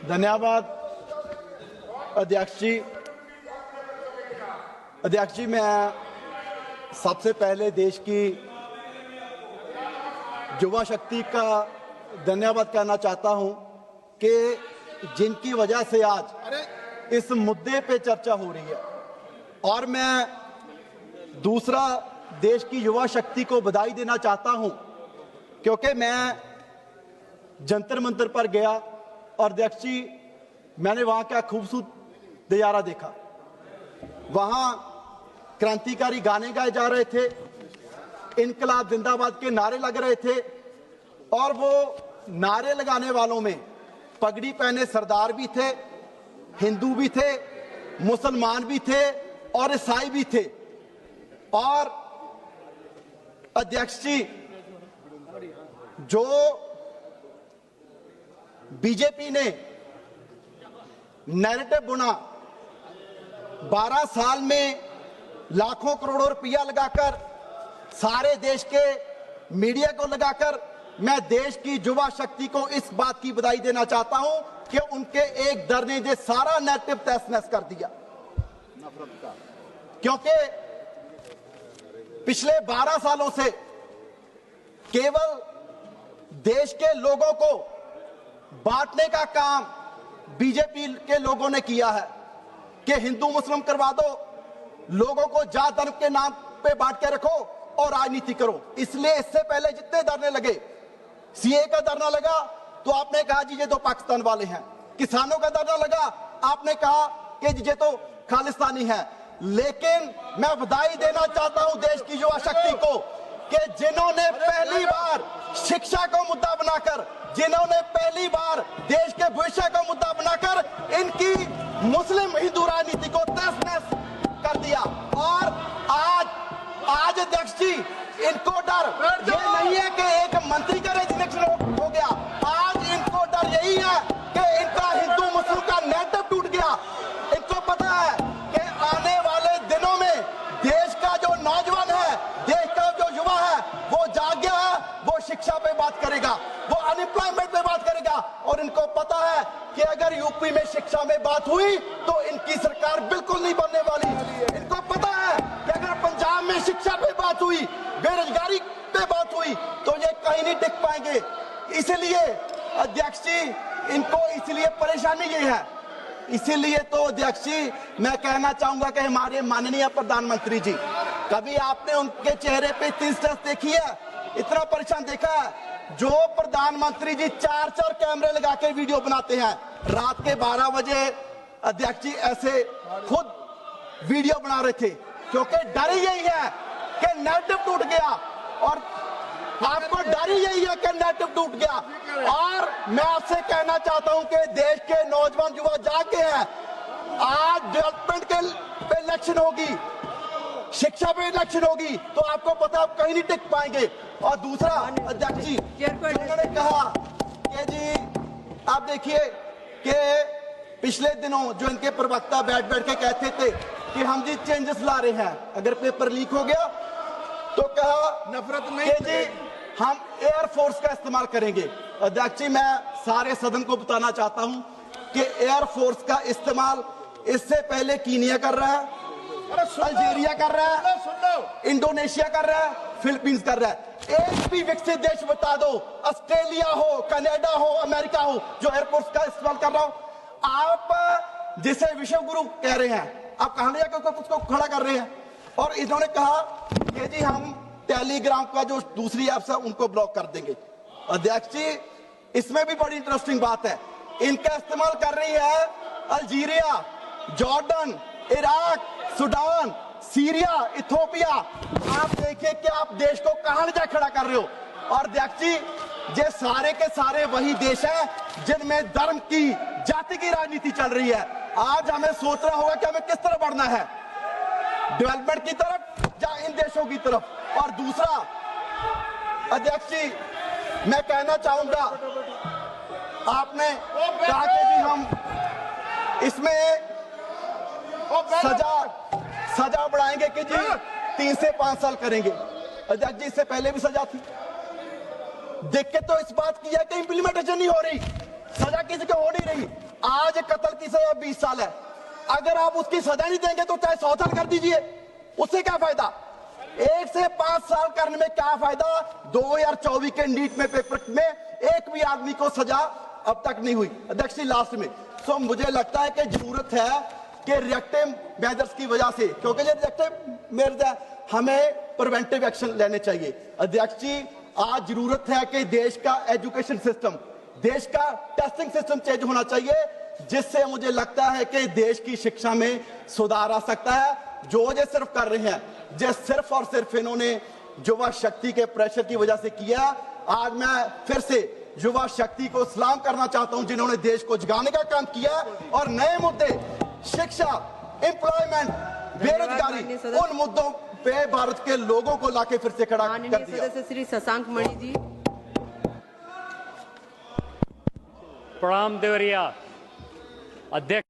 धन्यवाद अध्यक्ष जी। अध्यक्ष जी, मैं सबसे पहले देश की युवा शक्ति का धन्यवाद करना चाहता हूं कि जिनकी वजह से आज इस मुद्दे पे चर्चा हो रही है। और मैं दूसरा देश की युवा शक्ति को बधाई देना चाहता हूं क्योंकि मैं जंतर मंतर पर गया और अध्यक्ष जी, मैंने वहां का खूबसूरत नजारा देखा। वहां क्रांतिकारी गाने गाए जा रहे थे, इनकलाब जिंदाबाद के नारे लग रहे थे और वो नारे लगाने वालों में पगड़ी पहने सरदार भी थे, हिंदू भी थे, मुसलमान भी थे और ईसाई भी थे। और अध्यक्ष जी, जो बीजेपी ने नैरेटिव बुना 12 साल में लाखों करोड़ों रुपया लगाकर, सारे देश के मीडिया को लगाकर, मैं देश की युवा शक्ति को इस बात की बधाई देना चाहता हूं कि उनके एक डर ने जो सारा नैरेटिव तहस नहस कर दिया नफरत का। क्योंकि पिछले 12 सालों से केवल देश के लोगों को बांटने का काम बीजेपी के लोगों ने किया है कि हिंदू मुस्लिम करवा दो, लोगों को जात धर्म के नाम पे बांट के रखो और राजनीति करो। इसलिए इससे पहले जितने धरने लगे, सीए का धरना लगा तो आपने कहा जी ये तो पाकिस्तान वाले हैं, किसानों का धरना लगा आपने कहा कि ये तो खालिस्तानी है। लेकिन मैं बधाई देना चाहता हूं देश की युवा शक्ति को कि जिन्होंने पहली बार शिक्षा को मुद्दा बनाकर, जिन्होंने पहली बार देश के भविष्य को मुद्दा बनाकर इनकी मुस्लिम हिंदू राजनीति को तहस नहस कर दिया। और आज अध्यक्ष जी, इनको डर ये नहीं है कि एक मंत्री का रेजिग्नेशन हो गया, आज इनको डर यही है कि इनका हिंदू मुस्लिम का नैरेटिव टूट गया। इनको पता है कि आने वाले दिनों में देश का जो नौजवान है, देश का जो युवा है, वो जाग गया है, वो शिक्षा पे बात करेगा, वो अनएम्प्लॉयमेंट पे बात करेगा। और इनको पता है कि अगर यूपी में शिक्षा में बात हुई तो इनकी सरकार बिल्कुल नहीं बनने वाली। इनको पता है कि अगर पंजाब में शिक्षा पे बात हुई, बेरोजगारी पे बात हुई तो ये कहीं नहीं टिक पाएंगे। इसलिए अध्यक्ष जी, इनको इसलिए परेशानी ये है। इसीलिए तो अध्यक्ष जी, मैं कहना चाहूंगा कि हमारे माननीय प्रधानमंत्री जी, कभी आपने उनके चेहरे पे तिरछापन देखी है? इतना परेशान देखा है? जो प्रधानमंत्री जी 4-4 कैमरे लगा के वीडियो बनाते हैं रात के 12 बजे, अध्यक्ष जी ऐसे खुद वीडियो बना रहे थे क्योंकि डर ही यही है कि नैरेटिव टूट गया। और आपको डर ही यही है कि नैरेटिव टूट गया। और मैं आपसे कहना चाहता हूं कि देश के नौजवान युवा जागे हैं। आज डेवलपमेंट के इलेक्शन होगी, शिक्षा पे इलेक्शन होगी, तो आपको पता आप कहीं नहीं टिक पाएंगे। और दूसरा अध्यक्ष जी, उन्होंने कहा कि जी आप देखिए कि पिछले दिनों जो इनके प्रवक्ता बैठ के कहते थे कि हम जी चेंजेस ला रहे हैं, अगर पेपर लीक हो गया तो कहा नफरत में जी हम एयरफोर्स का इस्तेमाल करेंगे। अध्यक्ष जी, मैं सारे सदन को बताना चाहता हूं कि एयरफोर्स का इस्तेमाल इससे पहले कीनिया कर रहा है, अल्जीरिया कर रहा है, इंडोनेशिया कर रहा है, फिलीपींस कर रहा है। एक भी विकसित देश बता दो, ऑस्ट्रेलिया हो, कनाडा हो, अमेरिका हो, जो एयरफोर्स का इस्तेमाल कर रहा हो। आप जिसे विश्व गुरु कह रहे हैं, आप कहां ले जाकर उसको खड़ा कर रहे हैं। और इन्होंने कहा कि जी हम टेलीग्राम का जो दूसरी ऐप्स है उनको ब्लॉक कर देंगे। अध्यक्ष जी, इसमें भी बड़ी इंटरेस्टिंग बात है, इनका इस्तेमाल कर रही है Algeria, Jordan, Iraq, Sudan, Syria, Ethiopia. आप देखिए कि आप देश को कहां जा खड़ा कर रहे हो। और अध्यक्ष जी, ये सारे के सारे वही देश हैं जिनमें धर्म की, जाति की राजनीति चल रही है। आज हमें सोचना होगा कि हमें किस तरफ बढ़ना है, डेवलपमेंट की तरफ या इन देशों की तरफ। और दूसरा अध्यक्ष जी, मैं कहना चाहूंगा, आपने कहा कि जी हम इसमें सजा बढ़ाएंगे कि जी 3 से 5 साल करेंगे। अध्यक्ष जी, इससे पहले भी सजा थी। देख के तो इस बात की है कि इंप्लीमेंटेशन नहीं हो रही, सजा किसी को हो नहीं रही। आज कत्ल की सजा 20 साल है। अगर आप उसकी सजा नहीं देंगे तो चाहे 100 साल कर दीजिए, उससे क्या फायदा? 1 से 5 साल करने में क्या फायदा? 2024 के नीट में पेपर में एक भी आदमी को सजा अब तक नहीं हुई। अध्यक्ष जी लास्ट में सो मुझे लगता है कि जरूरत है कि रिएक्टिव मेजर्स की वजह से, क्योंकि जो रिएक्टिव मेजर हमें प्रिवेंटिव एक्शन लेने चाहिए। अध्यक्ष जी आज जरूरत है कि देश का एजुकेशन सिस्टम, देश का टेस्टिंग सिस्टम चेंज होना चाहिए, जिससे मुझे लगता है कि देश की शिक्षा में सुधार आ सकता है। जो ये सिर्फ कर रहे हैं, जो सिर्फ और सिर्फ इन्होंने युवा शक्ति के प्रेशर की वजह से किया। आज मैं फिर से युवा शक्ति को सलाम करना चाहता हूं जिन्होंने देश को जगाने का काम किया और नए मुद्दे शिक्षा, एम्प्लॉयमेंट, बेरोजगारी, उन मुद्दों पे भारत के लोगों को लाके फिर से खड़ा कर दिया। सदस्य श्री शशांक मणि जी। प्रणाम देवरिया अध्यक्ष।